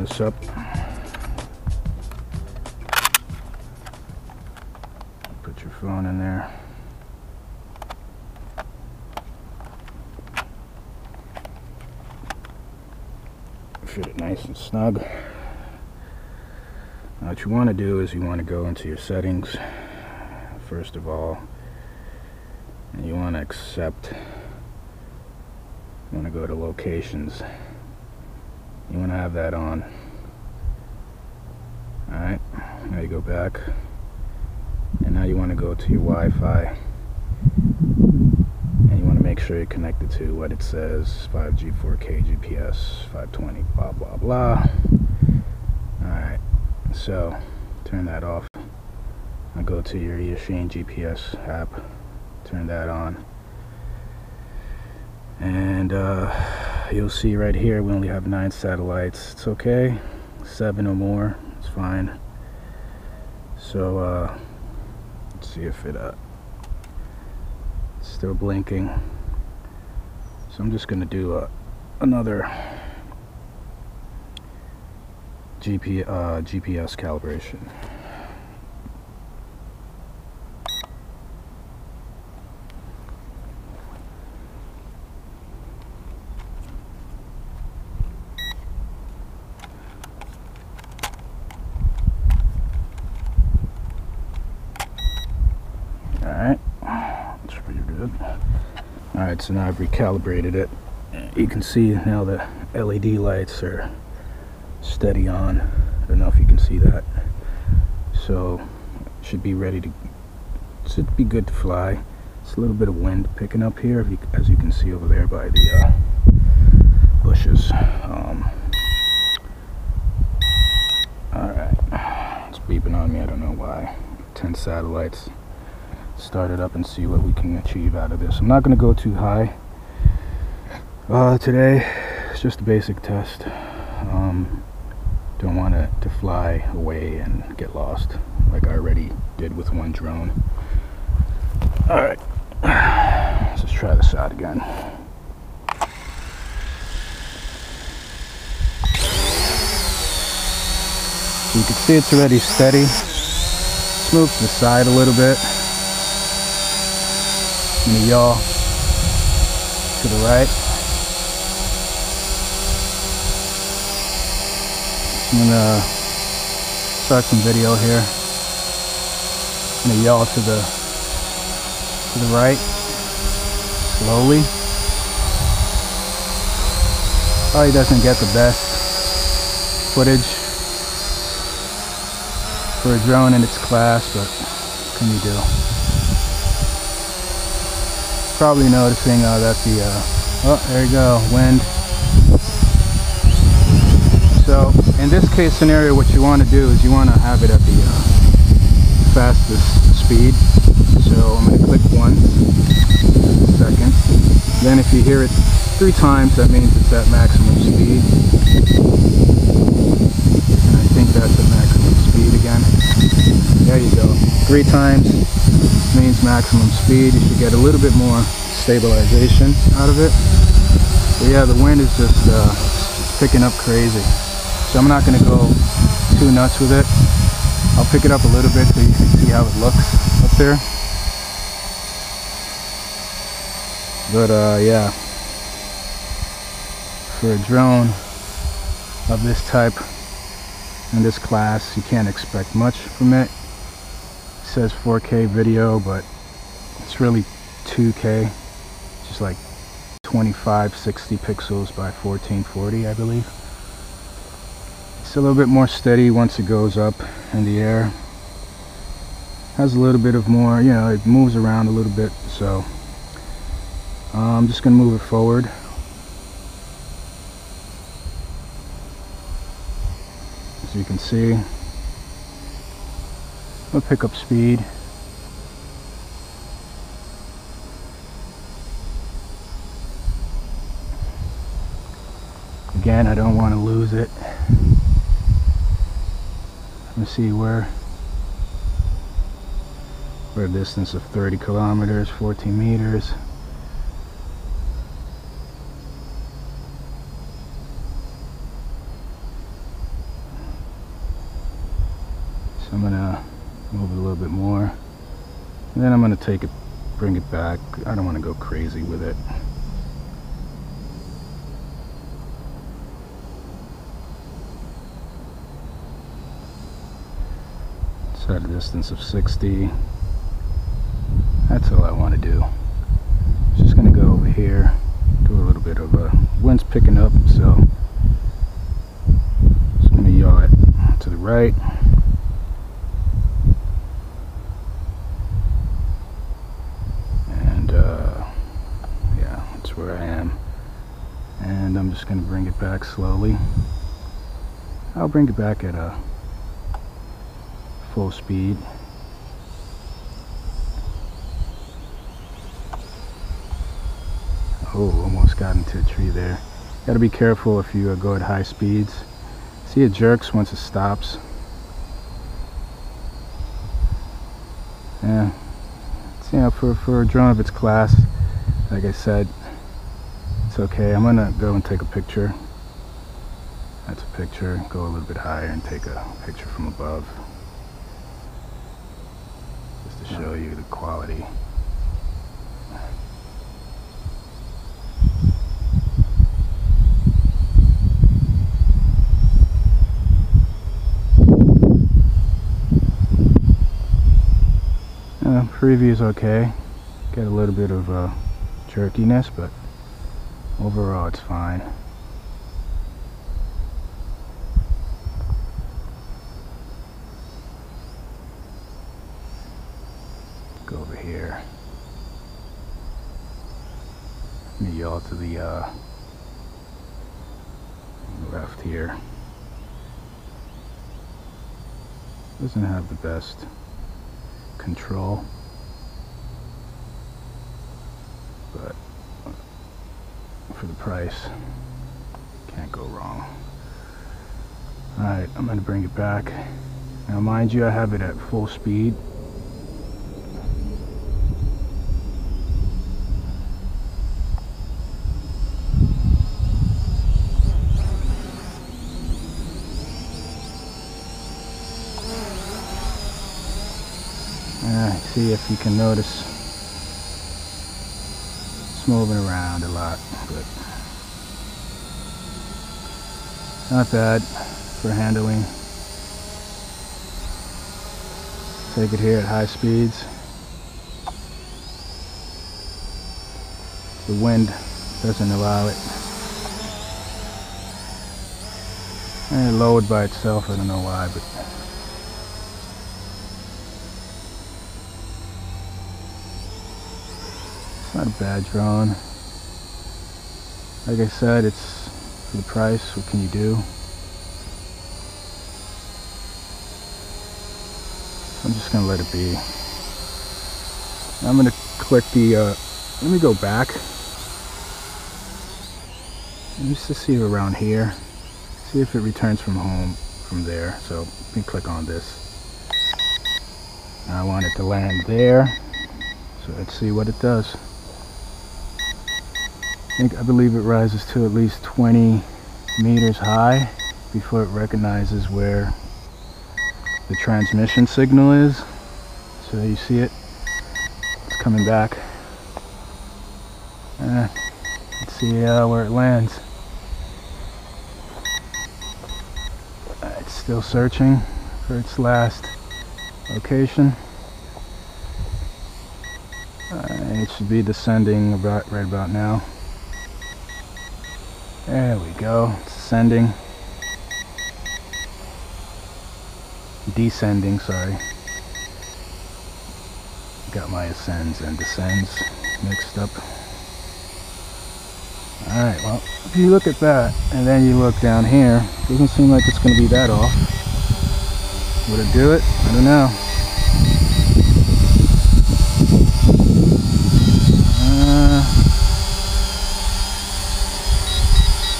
this up. Put your phone in there. Fit it nice and snug. Now what you want to do is you want to go into your settings first of all, and you want to accept. You want to go to locations. You want to have that on. Alright, now you go back, and now you want to go to your Wi-Fi, and you want to make sure you're connected to what it says, 5G, 4K, GPS, 520, blah blah blah. Alright, so turn that off. Now go to your Eachine GPS app, turn that on, and you'll see right here we only have 9 satellites. It's okay, 7 or more, it's fine. So let's see if it it's still blinking. So I'm just gonna do another GPS calibration. Alright, that's pretty good. Alright, so now I've recalibrated it. You can see now the LED lights are steady on. I don't know if you can see that. So it should be ready to, should be good to fly. It's a little bit of wind picking up here, if you, as you can see over there by the bushes. Alright, it's beeping on me, I don't know why. 10 satellites. Start it up and see what we can achieve out of this. I'm not going to go too high today. It's just a basic test. Don't want it to fly away and get lost like I already did with one drone. Alright, let's just try this out again. So you can see it's already steady. Let's move to the side a little bit. I'm gonna yaw to the right. I'm gonna start some video here. I'm gonna yaw to the right, slowly. Probably doesn't get the best footage for a drone in its class, but what can you do? Probably noticing that the oh, there you go, wind. So in this case scenario, what you want to do is you want to have it at the fastest speed. So I'm going to click once, second. Then if you hear it 3 times, that means it's at maximum speed. And I think that's at maximum speed again. There you go. 3 times means maximum speed. You should get a little bit more stabilization out of it. But yeah, the wind is just picking up crazy. So I'm not going to go too nuts with it. I'll pick it up a little bit so you can see how it looks up there. But yeah, for a drone of this type and this class, you can't expect much from it. It says 4K video, but it's really 2K, just like 2560 pixels by 1440, I believe. It's a little bit more steady once it goes up in the air. Has a little bit of more, you know, it moves around a little bit, so I'm just gonna move it forward. As you can see, I'll pick up speed. Again, I don't want to lose it. Let me see where. We're a distance of 30 kilometers, 14 meters. I'm gonna move it a little bit more, and then I'm gonna bring it back. I don't want to go crazy with it. Set a distance of 60. That's all I want to do. Just gonna go over here, do a little bit of wind's picking up, so just gonna yaw it to the right. And yeah, that's where I am. And I'm just gonna bring it back slowly. I'll bring it back at a full speed. Oh, almost got into a tree there. Got to be careful if you go at high speeds. See, it jerks once it stops. Yeah, it's, you know, for a drone of its class, like I said, it's okay. I'm gonna go and take a picture. That's a picture. Go a little bit higher and take a picture from above, just to show you the quality. Preview's okay. Get a little bit of jerkiness, but overall it's fine. Go over here. Let me yaw to the left here. Doesn't have the best control, but for the price, can't go wrong. Alright, I'm going to bring it back. Now mind you, I have it at full speed. See if you can notice it's moving around a lot, but not bad for handling. Take it here at high speeds. The wind doesn't allow it. And it lowered by itself, I don't know why, but not a bad drone. Like I said, it's for the price. What can you do? So I'm just gonna let it be. I'm gonna click the let me go back just to see around here, see if it returns from home from there. So let me click on this. I want it to land there, so let's see what it does. I believe it rises to at least 20 meters high before it recognizes where the transmission signal is. So you see it, it's coming back. Let's see where it lands. It's still searching for its last location. It should be descending right about now. There we go, it's ascending. Descending, sorry. Got my ascends and descends mixed up. Alright, well, if you look at that, and then you look down here, doesn't seem like it's going to be that off. Would it do it? I don't know.